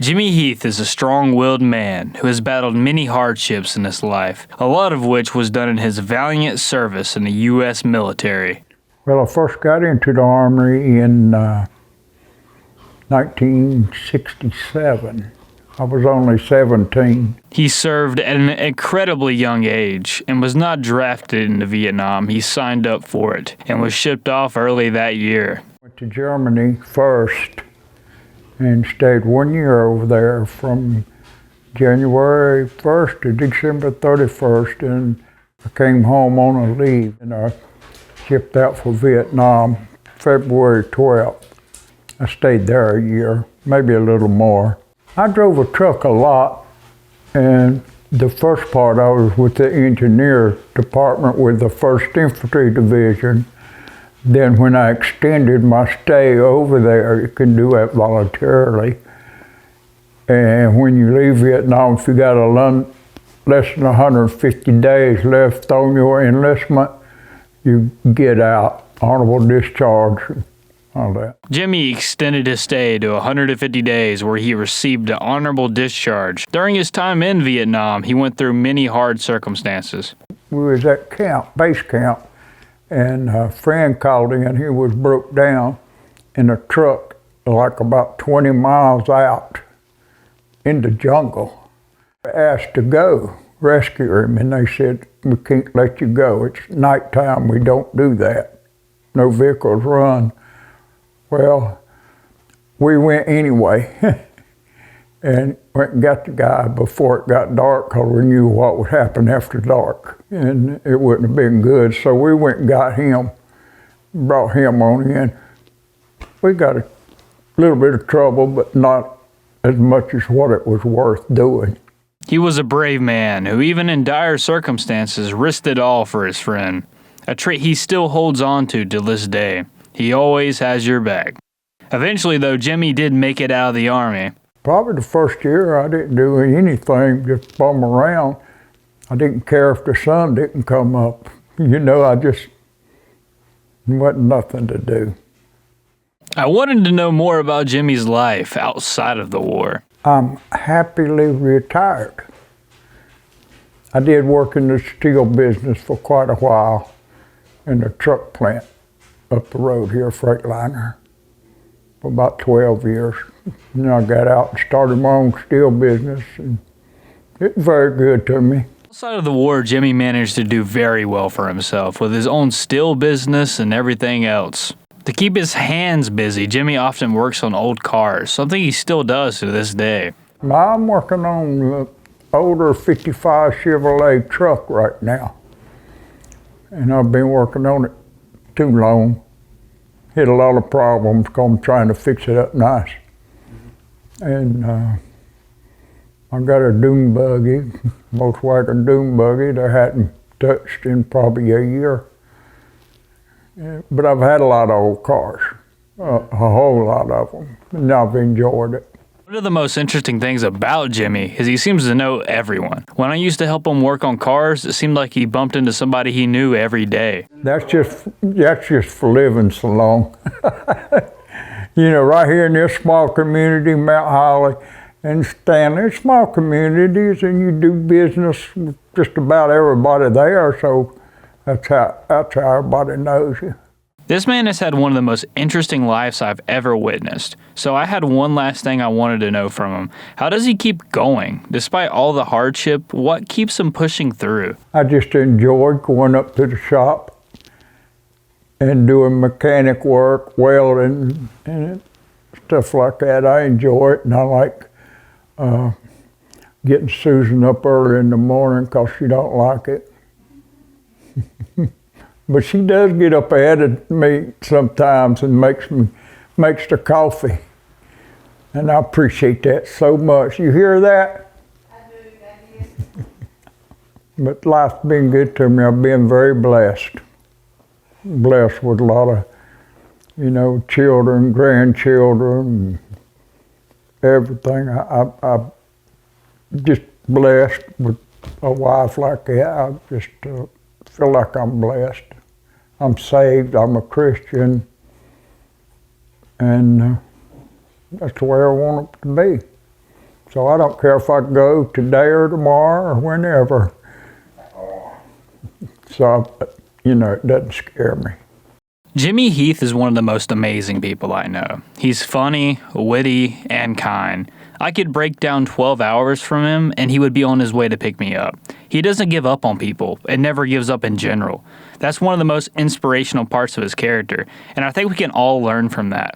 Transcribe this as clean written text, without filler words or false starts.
Jimmy Heath is a strong-willed man who has battled many hardships in his life, a lot of which was done in his valiant service in the U.S. military. Well, I first got into the Army in 1967. I was only 17. He served at an incredibly young age and was not drafted into Vietnam. He signed up for it and was shipped off early that year. Went to Germany first and stayed 1 year over there from January 1st to December 31st, and I came home on a leave and I shipped out for Vietnam February 12th. I stayed there a year, maybe a little more. I drove a truck a lot, and the first part I was with the engineer department with the 1st Infantry Division. Then when I extended my stay over there, you can do that voluntarily. And when you leave Vietnam, if you got less than 150 days left on your enlistment, you get out, honorable discharge, and all that. Jimmy extended his stay to 150 days where he received an honorable discharge. During his time in Vietnam, he went through many hard circumstances. We was at base camp, and a friend called in. He was broke down in a truck like about 20 miles out in the jungle. I asked to go rescue him, and they said, "We can't let you go. It's nighttime, we don't do that. No vehicles run." Well, we went anyway and went and got the guy before it got dark, because we knew what would happen after dark, and it wouldn't have been good. So we went and got him, brought him on in. We got a little bit of trouble, but not as much as what it was worth doing. He was a brave man who, even in dire circumstances, risked it all for his friend, a trait he still holds on to this day. He always has your back. Eventually, though, Jimmy did make it out of the Army. Probably the first year I didn't do anything, just bum around. I didn't care if the sun didn't come up. You know, I just wasn't nothing to do. I wanted to know more about Jimmy's life outside of the war. I'm happily retired. I did work in the steel business for quite a while in the truck plant up the road here, Freightliner, for about 12 years. And then I got out and started my own steel business, and it was very good to me. Outside of the war, Jimmy managed to do very well for himself with his own steel business and everything else. To keep his hands busy, Jimmy often works on old cars, something he still does to this day. I'm working on the older 55 Chevrolet truck right now, and I've been working on it too long. Hit a lot of problems because I'm trying to fix it up nice. And I got a dune buggy, Volkswagen dune buggy that I hadn't touched in probably a year. But I've had a lot of old cars, a whole lot of them, and I've enjoyed it. One of the most interesting things about Jimmy is he seems to know everyone. When I used to help him work on cars, it seemed like he bumped into somebody he knew every day. That's just for living so long. You know, right here in this small community, Mount Holly and Stanley, small communities, and you do business with just about everybody there, so that's how everybody knows you. This man has had one of the most interesting lives I've ever witnessed. So I had one last thing I wanted to know from him. How does he keep going? Despite all the hardship, what keeps him pushing through? I just enjoy going up to the shop and doing mechanic work, welding, and stuff like that. I enjoy it, and I like getting Susan up early in the morning because she don't like it. But she does get up ahead of me sometimes and makes the coffee. And I appreciate that so much. You hear that? I do. But life's been good to me. I've been very blessed. Blessed with a lot of, children, grandchildren, and everything. I'm just blessed with a wife like that. I just feel like I'm blessed. I'm saved, I'm a Christian, and that's the way I want it to be. So I don't care if I go today or tomorrow or whenever. So, it doesn't scare me. Jimmy Heath is one of the most amazing people I know. He's funny, witty, and kind. I could break down 12 hours from him and he would be on his way to pick me up. He doesn't give up on people and never gives up in general. That's one of the most inspirational parts of his character, and I think we can all learn from that.